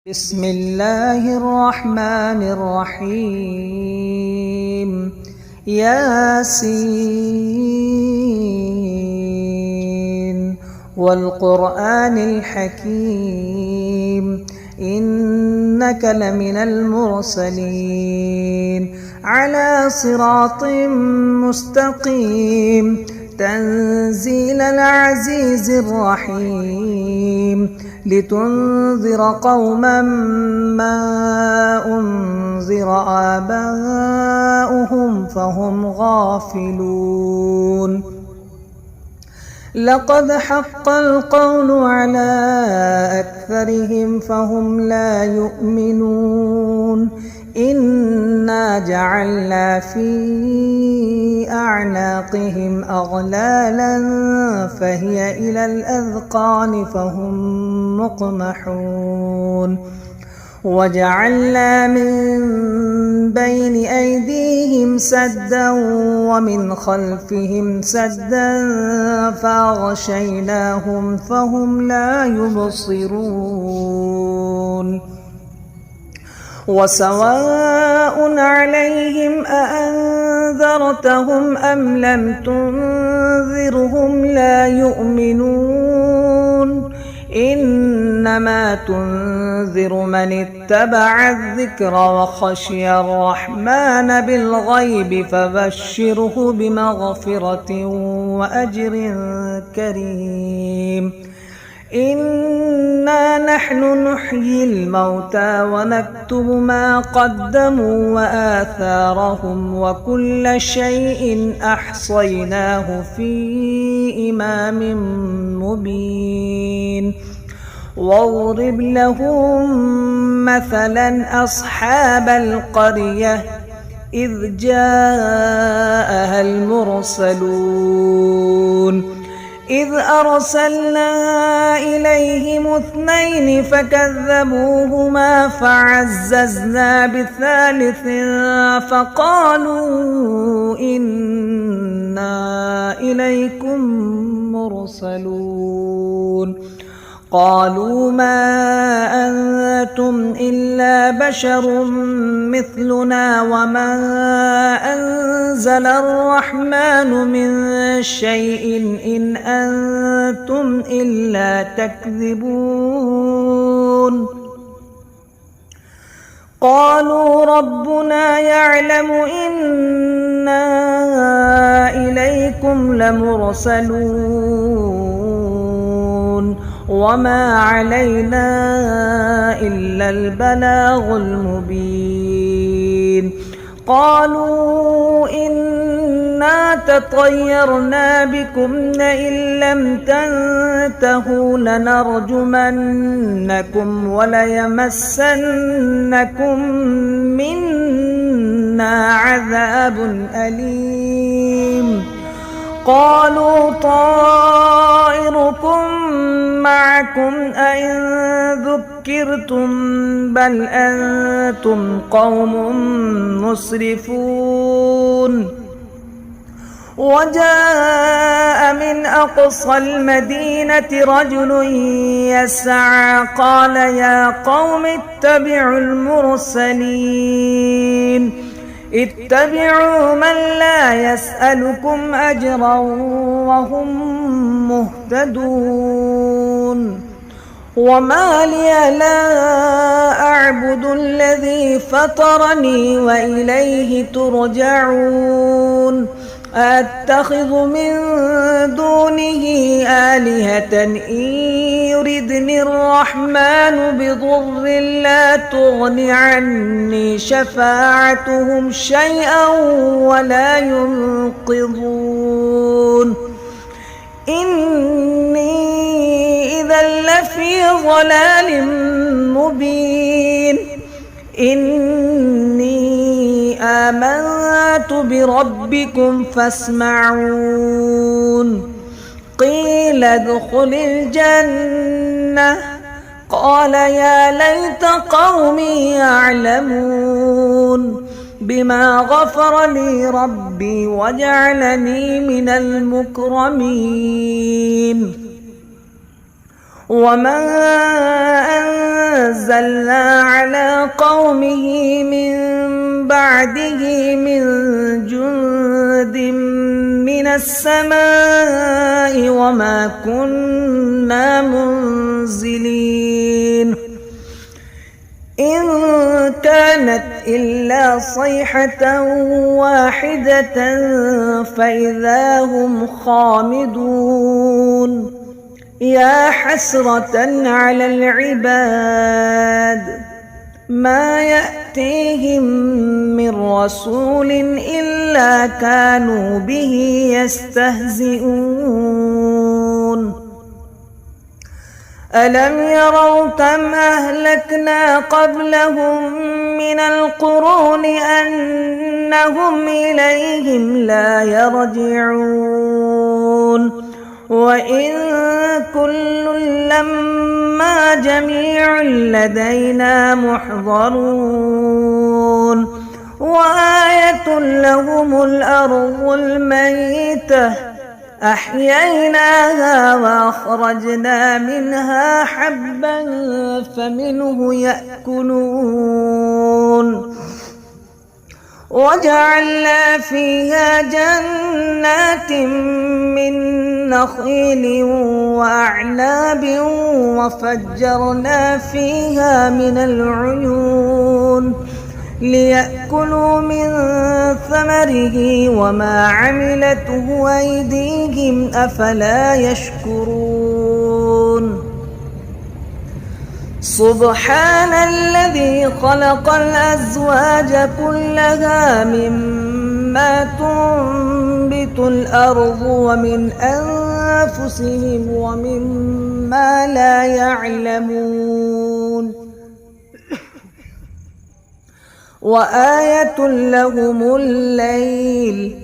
بسم الله الرحمن الرحيم ياسين والقرآن الحكيم إنك لمن المرسلين على صراط مستقيم تنزيل العزيز الرحيم لتنذر قوما ما أنذر آباؤهم فهم غافلون لقد حق القول على أكثرهم فهم لا يؤمنون إنا جعلنا في أعناقهم أغلالا فهي إلى الأذقان فهم مقمحون وجعلنا من بين أيديهم سدا ومن خلفهم سدا فأغشيناهم فهم لا يبصرون وسواء عليهم أأنذرتهم أم لم تنذرهم لا يؤمنون إنما تنذر من اتبع الذكر وخشي الرحمن بالغيب فبشره بمغفرة وأجر كريم إنا نحن نحيي الموتى ونكتب ما قدموا وآثارهم وكل شيء أحصيناه في إمام مبين واضرب لهم مثلا أصحاب القرية إذ جاءها المرسلون إذ أرسلنا إليهم 2 فكذبوهما فعززنا بثالث فقالوا إنا إليكم مرسلون قالوا ما أنتم إلا بشر مثلنا وما أنزل الرحمن من شيء إن أنتم إلا تكذبون قالوا ربنا يعلم إنا إليكم لمرسلون وما علينا إلا البلاغ المبين قالوا إنا تطيرنا بكم لئن لم تنتهوا لنرجمنكم وليمسنكم منا عذاب أليم قالوا طائركم معكم أئن ذكرتم بل أنتم قوم مسرفون وجاء من أقصى المدينة رجل يسعى قال يا قوم اتبعوا المرسلين اتبعوا من لا يسألكم أجرا وهم مهتدون وما لي لا أعبد الذي فطرني وإليه ترجعون أتخذ من دونه آلهة إن يردني الرحمن بضر لا تغن عني شفاعتهم شيئا ولا ينقذون إني إذا لفي ضلال مبين إني آمنت بربكم فاسمعون قيل ادخل الجنة قال يا ليت قومي يعلمون بما غفر لي ربي وجعلني من المكرمين وما أنزلنا على قومه من بعده من جند من السماء وما كنا منزلين إن كانت إلا صيحة واحدة فإذا هم خامدون يا حسرة على العباد ما يأتيهم من رسول إلا كانوا به يستهزئون ألم يروا كم أهلكنا قبلهم من القرون أنهم إليهم لا يرجعون وإن كل لما جميع لدينا محضرون وآية لهم الأرض الميتة أحييناها وأخرجنا منها حبا فمنه يأكلون وجعلنا فيها جنات من نخيل وأعناب وفجرنا فيها من العيون ليأكلوا من ثمره وما عملته أيديهم أفلا يشكرون سبحان الذي خلق الأزواج كلها مما تنبت الأرض ومن أنفسهم ومما لا يعلمون وآية لهم الليل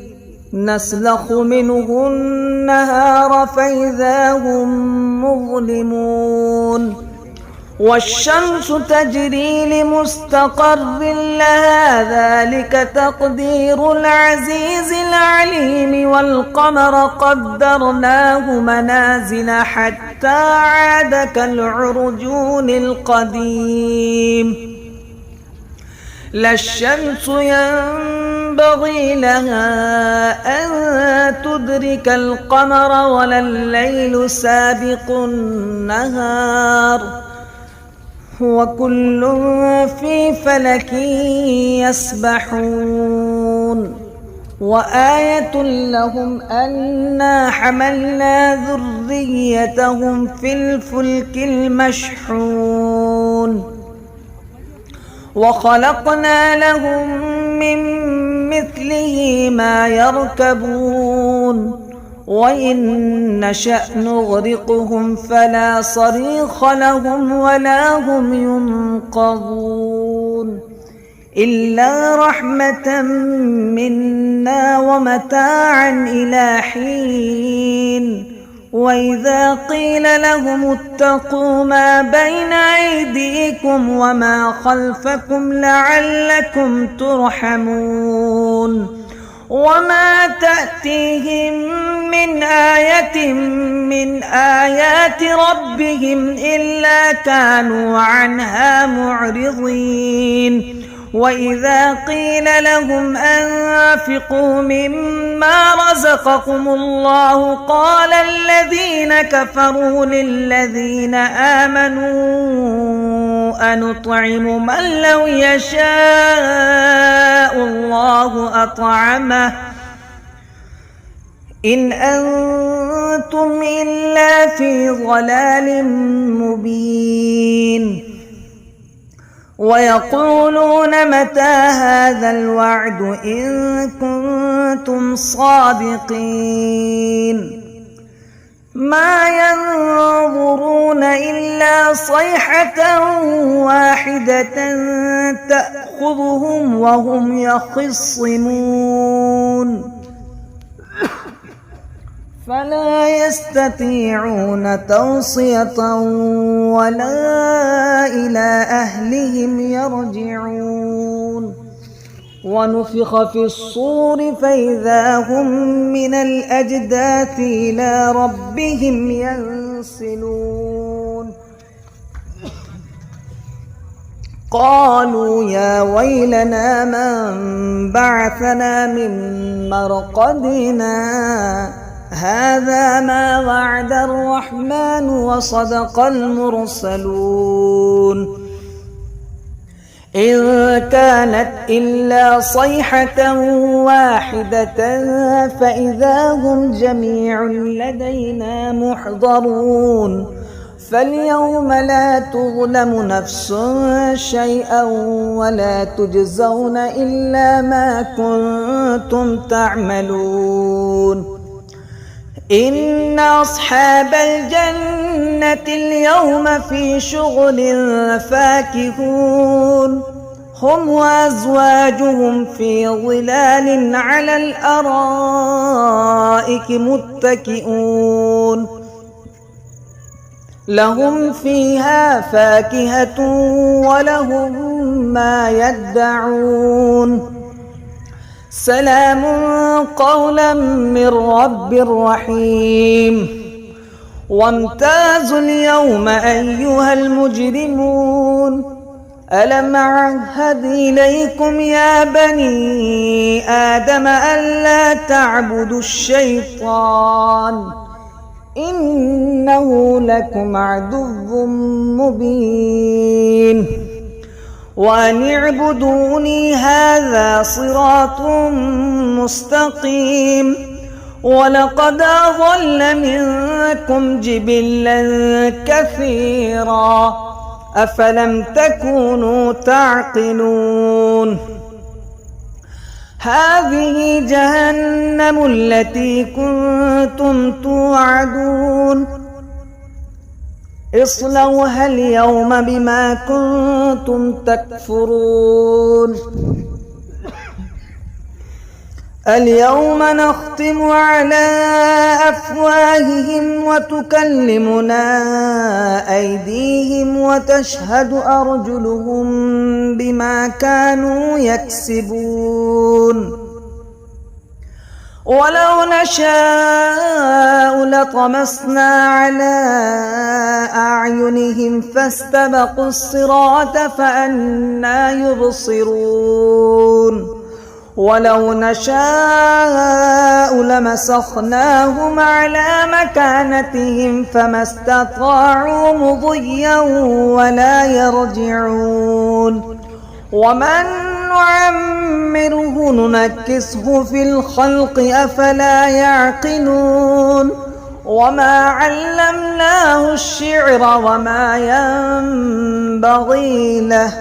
نسلخ منه النهار فإذا هم مظلمون والشمس تجري لمستقر لها ذلك تقدير العزيز العليم والقمر قدرناه منازل حتى عاد كالعرجون القديم لا الشمس ينبغي لها أن تدرك القمر ولا الليل سابق النهار وكل في فلك يسبحون وآية لهم أنا حملنا ذريتهم في الفلك المشحون وخلقنا لهم من مثله ما يركبون وإن نشأ نغرقهم فلا صريخ لهم ولا هم ينقذون إلا رحمة منا ومتاعا إلى حين وإذا قيل لهم اتقوا ما بين أيديكم وما خلفكم لعلكم ترحمون وما تأتيهم من آية من آيات ربهم إلا كانوا عنها معرضين وإذا قيل لهم أنفقوا مما رزقكم الله قال الذين كفروا للذين آمنوا أنطعم من لو يشاء الله أطعمه إن أنتم إلا في ضلال مبين ويقولون متى هذا الوعد إن كنتم صادقين ما ينظرون إلا صيحة واحدة تأخذهم وهم يخصمون فلا يستطيعون توصية ولا إلى أهلهم يرجعون ونفخ في الصور فإذا هم من الأجداث إلى ربهم ينسلون قالوا يا ويلنا من بعثنا من مرقدنا هذا ما وعد الرحمن وصدق المرسلون إن كانت إلا صيحة واحدة فإذا هم جميع لدينا محضرون فاليوم لا تظلم نفس شيئا ولا تجزون إلا ما كنتم تعملون إن أصحاب الجنة اليوم في شغل فاكهون هم وأزواجهم في ظلال على الأرائك متكئون لهم فيها فاكهة ولهم ما يدعون سلام قولا من رب رحيم وامتازوا اليوم أيها المجرمون ألم أعهد إليكم يا بني آدم ألا تعبدوا الشيطان إنه لكم عدو مبين وأن اعبدوني هذا صراط مستقيم ولقد أضل منكم جبلا كثيرا أفلم تكونوا تعقلون هذه جهنم التي كنتم توعدون اصلوها اليوم بما كنتم تكفرون اليوم نختم على أفواههم وتكلمنا أيديهم وتشهد أرجلهم بما كانوا يكسبون ولو نشاء لطمسنا على أعينهم فاستبقوا الصراط فأنى يبصرون ولو نشاء لمسخناهم على مكانتهم فما استطاعوا مضيا ولا يرجعون ومن نعمره ننكسه في الخلق أفلا يعقلون وما علمناه الشعر وما ينبغي له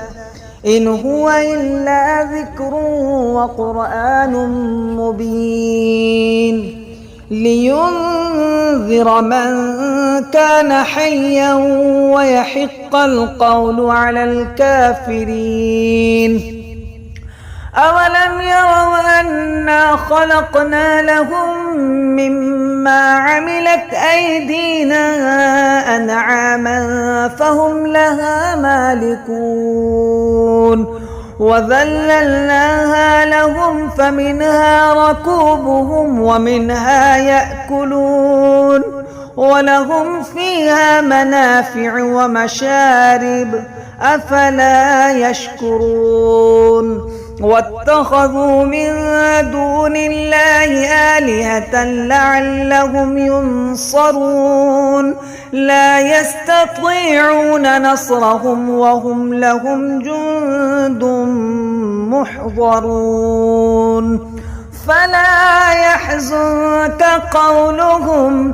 إن هو إلا ذكر وقرآن مبين لينذر من كان حيا ويحق القول على الكافرين أولم يروا أنا خلقنا لهم مما عملت أيدينا أنعاما فهم لها مالكون وذللناها لهم فمنها ركوبهم ومنها يأكلون ولهم فيها منافع ومشارب أفلا يشكرون واتخذوا من دون الله آلهة لعلهم ينصرون لا يستطيعون نصرهم وهم لهم جند محضرون فلا يحزنك قولهم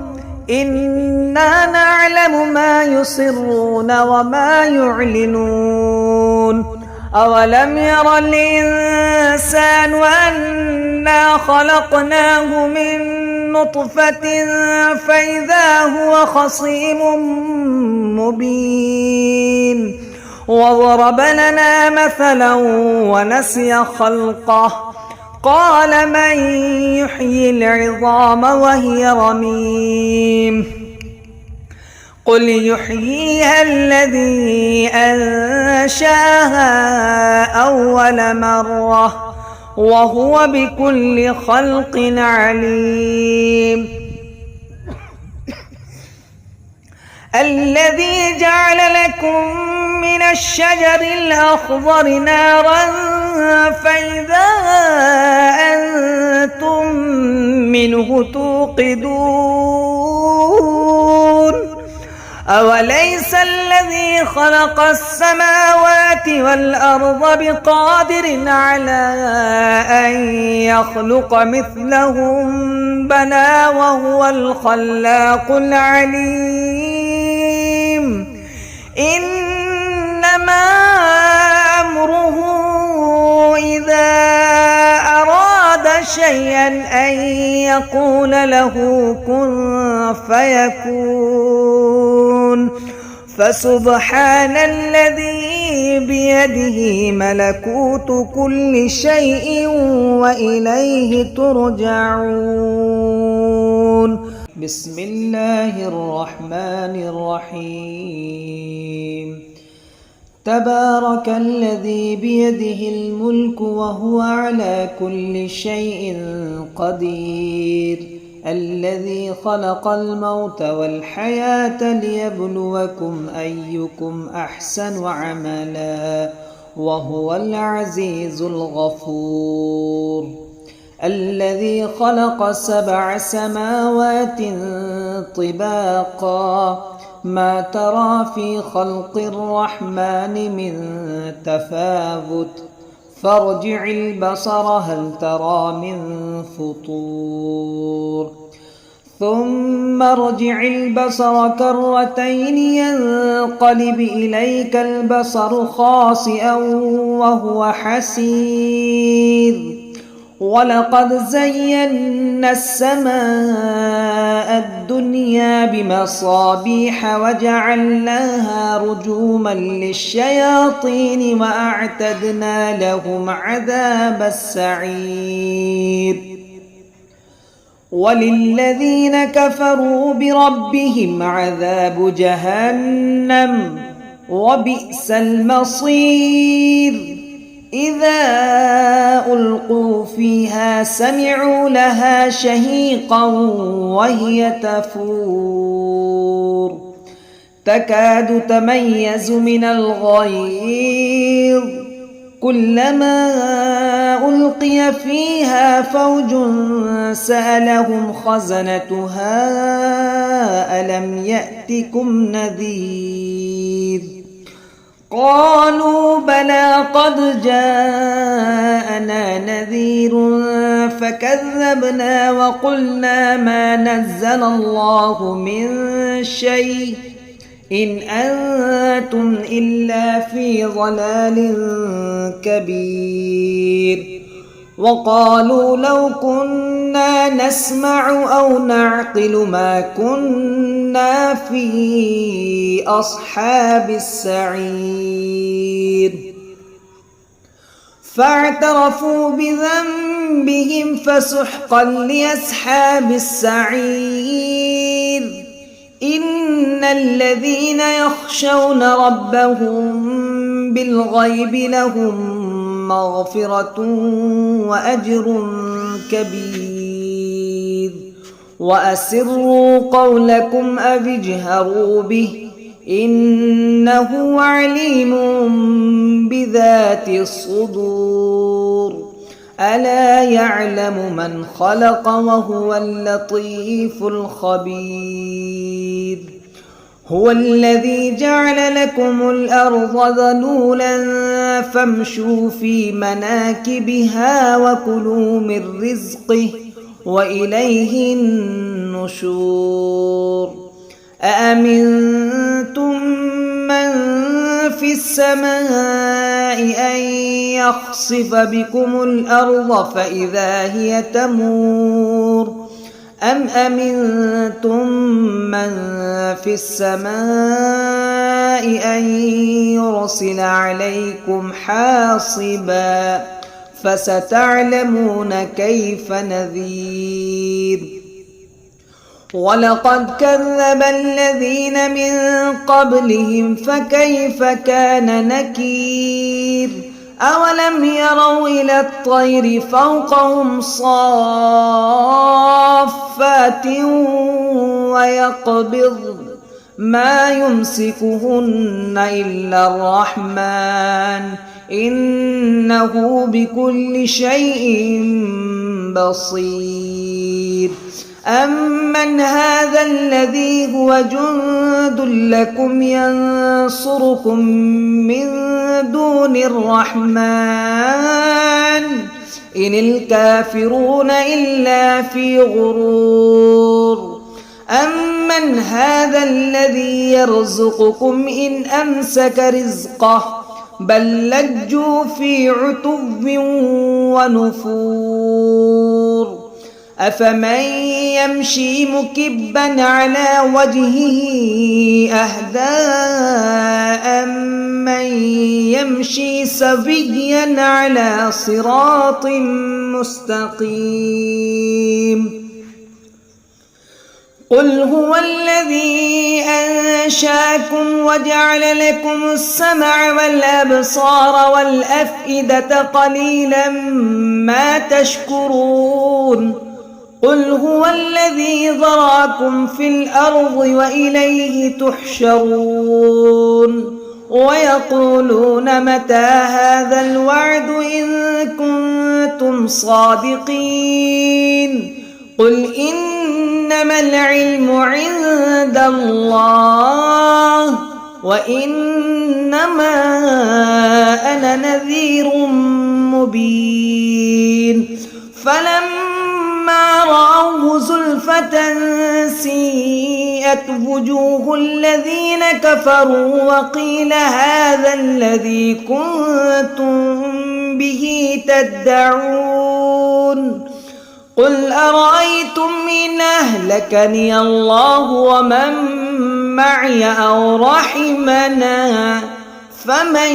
إنا نعلم ما يسرون وما يعلنون أولم ير الإنسان أنا خلقناه من نطفة فإذا هو خصيم مبين وضرب لنا مثلا ونسي خلقه قال من يحيي العظام وهي رميم قل يحييها الذي أنشاها أول مرة وهو بكل خلق عليم الذي جعل لكم من الشجر الأخضر نارا فإذا أنتم منه توقدون أوليس الذي خلق السماوات والأرض بقادر على أن يخلق مثلهم بلى وهو الخلاق العليم إنما أمره إذا أراد شيئا أن يقول له كن فيكون فسبحان الذي بيده ملكوت كل شيء وإليه ترجعون. بسم الله الرحمن الرحيم. تبارك الذي بيده الملك وهو على كل شيء قدير الذي خلق الموت والحياة ليبلوكم أيكم أحسن عملا وهو العزيز الغفور. الذي خلق 7 سماوات طباقا ما ترى في خلق الرحمن من تفاوت فارجع البصر هل ترى من فطور ثم ارجع البصر كرتين ينقلب إليك البصر خاسئا وهو حسير ولقد زينا السماء الدنيا بمصابيح وجعلناها رجوما للشياطين وأعتدنا لهم عذاب السعير. وللذين كفروا بربهم عذاب جهنم وبئس المصير. إذا ألقوا فيها سمعوا لها شهيقا وهي تفور تكاد تميز من الغيظ كلما ألقي فيها فوج سألهم خزنتها ألم يأتكم نذير قالوا بلى قد جاءنا نذير فكذبنا وقلنا ما نزل الله من شيء إن أنتم إلا في ضلال كبير. وقالوا لو كنا نسمع أو نعقل ما كنا في أصحاب السعير. فاعترفوا بذنبهم فسحقا لأصحاب السعير. إن الذين يخشون ربهم بالغيب لهم مغفرة وأجر كبير. وأسروا قولكم أو اجهروا به إنه عليم بذات الصدور. ألا يعلم من خلق وهو اللطيف الخبير. هو الذي جعل لكم الأرض ذلولا فامشوا في مناكبها وكلوا من رزقه وإليه النشور. أأمنتم من في السماء أن يخسف بكم الأرض فإذا هي تمور أم أمنتم من في السماء أن يرسل عليكم حاصبا فستعلمون كيف نذير. ولقد كذب الذين من قبلهم فكيف كان نكير. أولم يروا إلى الطير فوقهم صافات ويقبض ما يمسكهن إلا الرحمن إنه بكل شيء بصير. أمن هذا الذي هو جند لكم ينصركم من دون الرحمن إن الكافرون إلا في غرور. أمن هذا الذي يرزقكم إن أمسك رزقه بل لجوا في عتو ونفور. أفمن يمشي مكبا على وجهه أهدى أمن يمشي سويا على صراط مستقيم. قل هو الذي أنشأكم وجعل لكم السمع والأبصار والأفئدة قليلا ما تشكرون. قل هو الذي ذرأكم في الأرض وإليه تحشرون. ويقولون متى هذا الوعد إن كنتم صادقين. قل إنما العلم عند الله وإنما أنا نذير مبين. فلما رأوه زلفة سيئت وجوه الذين كفروا وقيل هذا الذي كنتم به تدعون. قل أرأيتم إن أهلكني الله ومن معي أو رحمنا فمن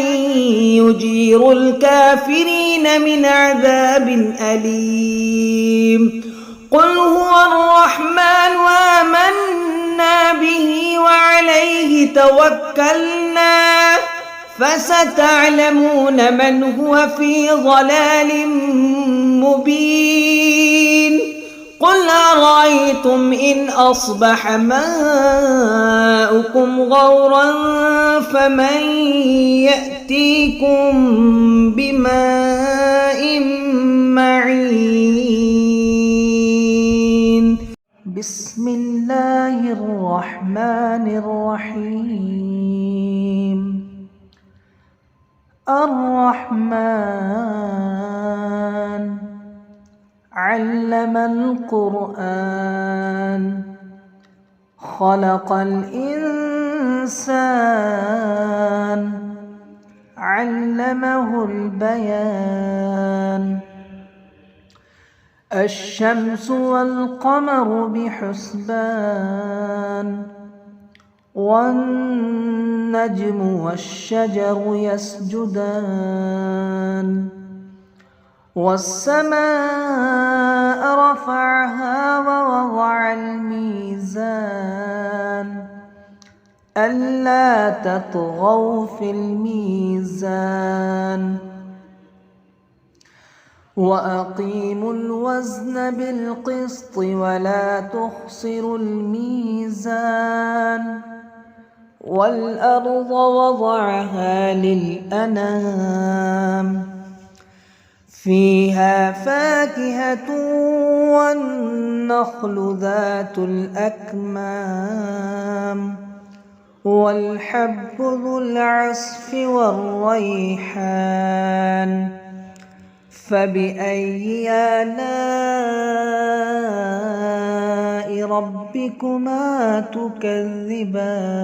يجير الكافرين من عذاب أليم. قل هو الرحمن وآمنا به وعليه توكلنا فستعلمون من هو في ضلال مبين. قل أرأيتم إن أصبح ماؤكم غورا فمن يأتيكم بماء معين. بسم الله الرحمن الرحيم. الرحمن علم القرآن خلق الإنسان علمه البيان. الشمس والقمر بحسبان والنجم والشجر يسجدان. والسماء رفعها ووضع الميزان ألا تطغوا في الميزان وأقيموا الوزن بالقسط ولا تخسروا الميزان. والأرض وضعها للأنام فيها فاكهة والنخل ذات الأكمام والحب ذو العصف والريحان. فبأي آلاء ربكما تكذبان.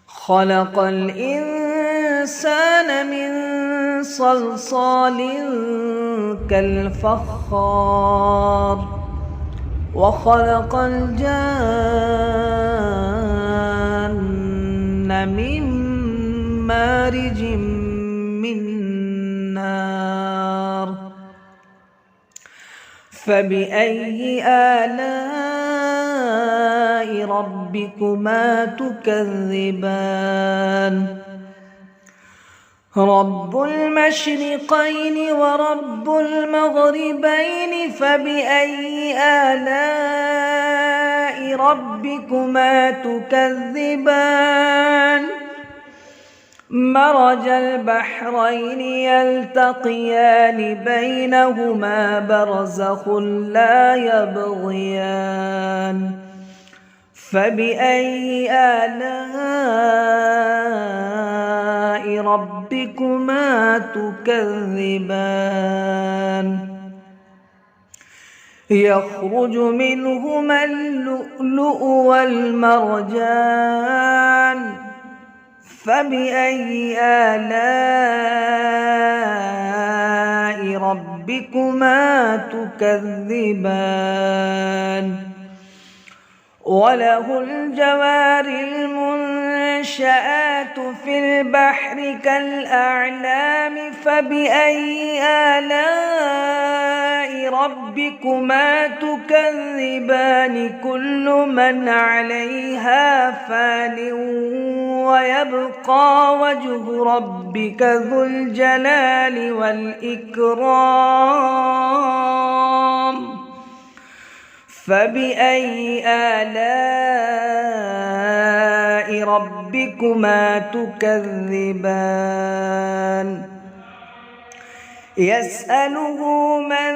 خلق الإنسان من صلصال كالفخار وخلق الجان من مارج من نار. فبأي آلاء ربكما تكذبان. رب المشرقين ورب المغربين فبأي آلاء ربكما تكذبان مرج البحرين يلتقيان بينهما برزخ لا يبغيان فبأي آلاء ربكما تكذبان يخرج منهما اللؤلؤ والمرجان فبأي آلاء ربكما تكذبان وله الجوار المنشآت في البحر كالأعلام فبأي آلاء ربكما تكذبان كل من عليها فان ويبقى وجه ربك ذو الجلال والإكرام فبأي آلاء ربكما تكذبان يسأله من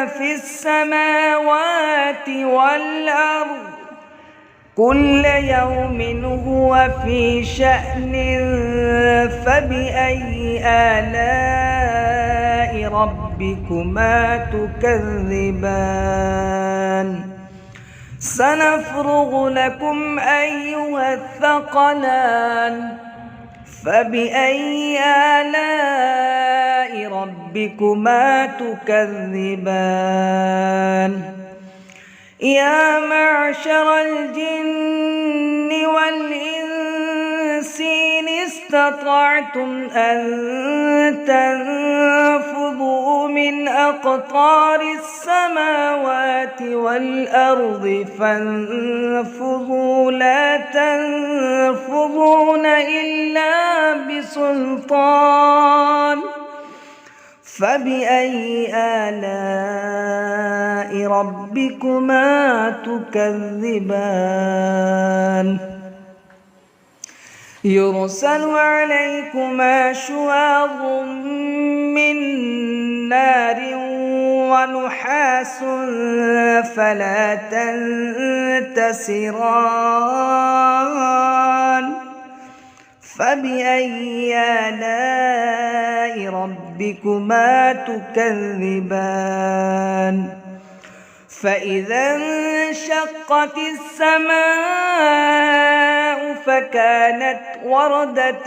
في السماوات والأرض كل يوم هو في شأن فبأي آلاء ربكما تكذبان سنفرغ لكم أيها الثقلان فبأي آلاء ربكما تكذبان يا معشر الجن والإنس إن استطعتم أن تنفذوا من أقطار السماوات والأرض فانفذوا لا تنفذون إلا بسلطان فبأي آلاء ربكما تكذبان يرسل عليكما شواظ من نار ونحاس فلا تنتصران فبأي آلاء ربكما تكذبان فإذا انشقت السماء فكانت وردة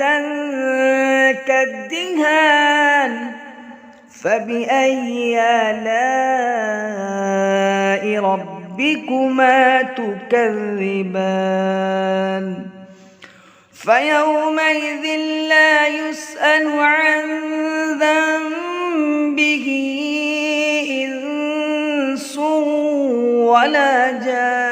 كالدهان فبأي آلاء ربكما تكذبان فيومئذ لا يسأل عن ذنبه إنس ولا جان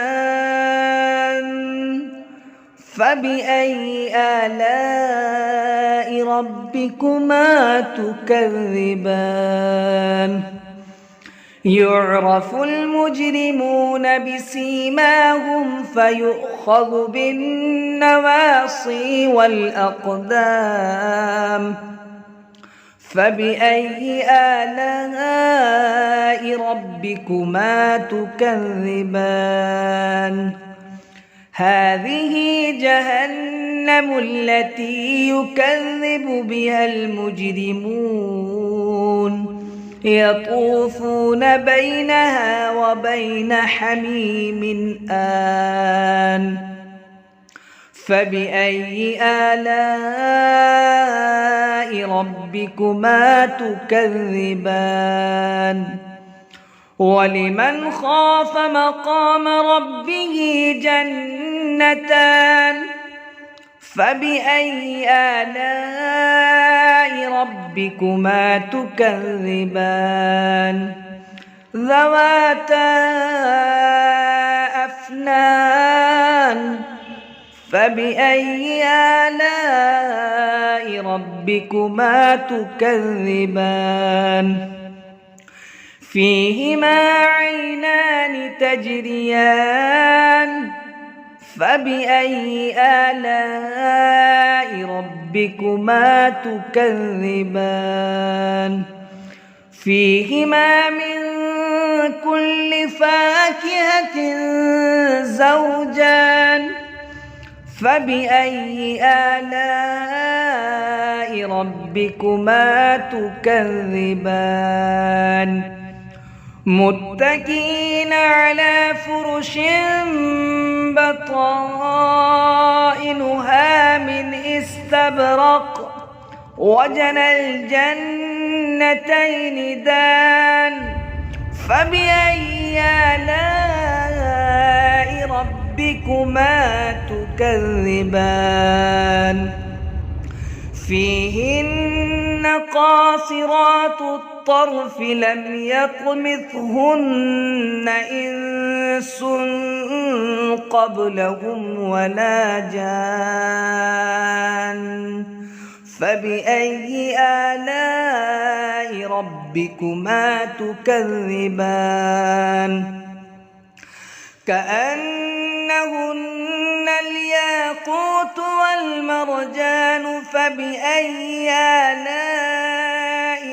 فبأي آلاء ربكما تكذبان يعرف المجرمون بسيماهم فيؤخذ بالنواصي والأقدام فبأي آلاء ربكما تكذبان هذه جهنم التي يكذب بها المجرمون يطوفون بينها وبين حميم آن فبأي آلاء ربكما تكذبان ولمن خاف مقام ربه جنتان فبأي آلاء ربكما تكذبان ذواتا أفنان فبأي آلاء ربكما تكذبان فيهما عينان تجريان فبأي آلاء ربكما تكذبان فيهما من كل فاكهة زوجان فبأي آلاء ربكما تكذبان متكئين على فرش بطائنها من استبرق وجنى الجنتين دان فبأي آلاء ربكما تكذبان فيهن قاصرات الطرف لم يطمثهن إنس قبلهم ولا جان فبأي آلاء ربكما تكذبان كأنهن الياقوت والمرجان فبأي آلاء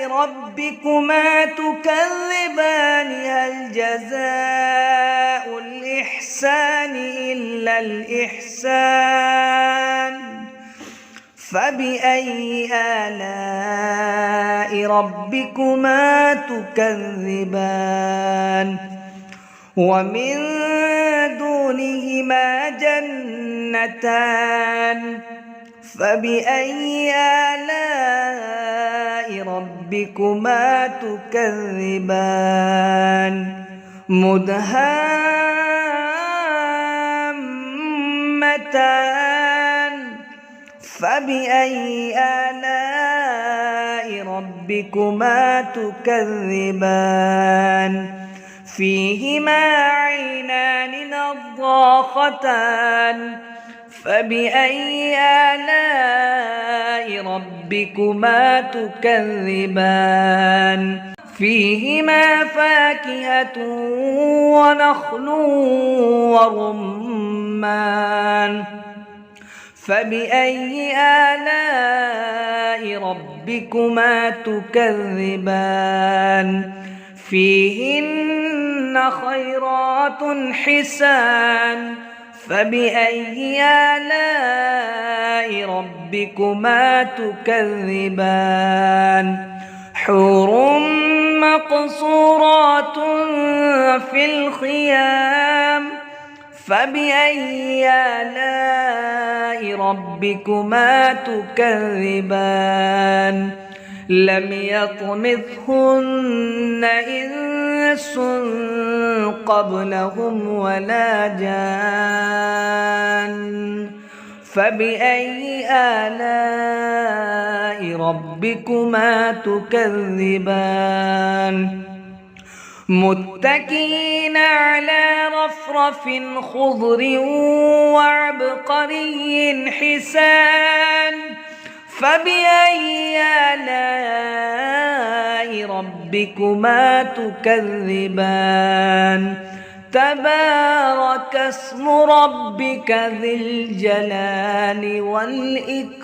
ربكما تكذبان هل جزاء الإحسان إلا الإحسان فبأي آلاء ربكما تكذبان ومن دونهما جنتان فبأي آلاء ربكما تكذبان مدهامتان فبأي آلاء ربكما تكذبان فيهما عينان نضاختان فبأي آلاء ربكما تكذبان فيهما فاكهة ونخل ورمان فبأي آلاء ربكما تكذبان فيهن خيرات حسان فبأي آلاء ربكما تكذبان حور مقصورات في الخيام فبأي آلاء ربكما تكذبان لم يطمثهن إنس قبلهم ولا جان فبأي آلاء ربكما تكذبان متكئين على رفرف خضر وعبقري حسان فبأي آلاء ربكما تكذبان تبارك اسم ربك ذي الجلال والإكرام.